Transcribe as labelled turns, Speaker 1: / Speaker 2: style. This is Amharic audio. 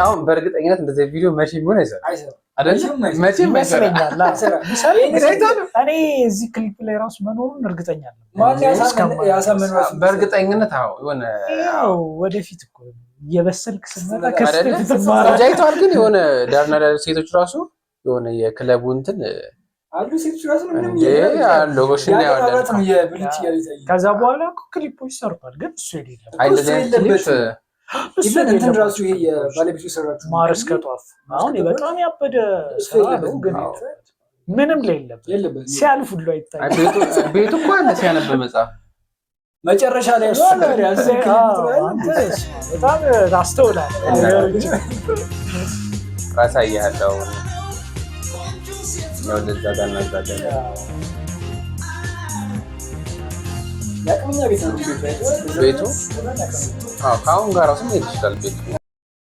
Speaker 1: አሁን በእርግጠኝነት እንደዚህ ቪዲዮ መቼም ቢሆን አይሰራም መቼም
Speaker 2: ይመስለኛል። እኔ እዚህ ክሊፕ ላይ ራሱ መኖሩን እርግጠኛ ነኝ።
Speaker 1: በእርግጠኝነት የሆነ
Speaker 2: ወደፊት እኮ እየበሰልክ ስትመጣ
Speaker 1: ከስቴት ግን የሆነ ዳርና ዳር ሴቶች ራሱ የሆነ የክለቡ እንትን
Speaker 3: አሉ ሴቶች ራሱ ምንም
Speaker 2: ከዛ በኋላ ክሊፖች ሰርቷል። ግን እሱ
Speaker 3: እንትን ራሱ ይሄ የባለቤቱ ሰራችሁ
Speaker 2: ማርስ ከጧፍ አሁን በጣም ያበደ ስራ ነው። ግን ምንም ላይ የለበት ሲያልፍ ሁሉ አይታይም።
Speaker 1: ቤቱ እኮ አለ ሲያነብ መጽሐፍ
Speaker 3: መጨረሻ ላይ እሱ
Speaker 2: በጣም ታስተውላለህ።
Speaker 1: ራሳያለው ነው ለዛ ጋር ናዛጋ
Speaker 3: ያቀኛ ቤት ነው ቤቱ
Speaker 1: ከአሁን ጋር ራሱ መሄድ ይችላል። ቤቱ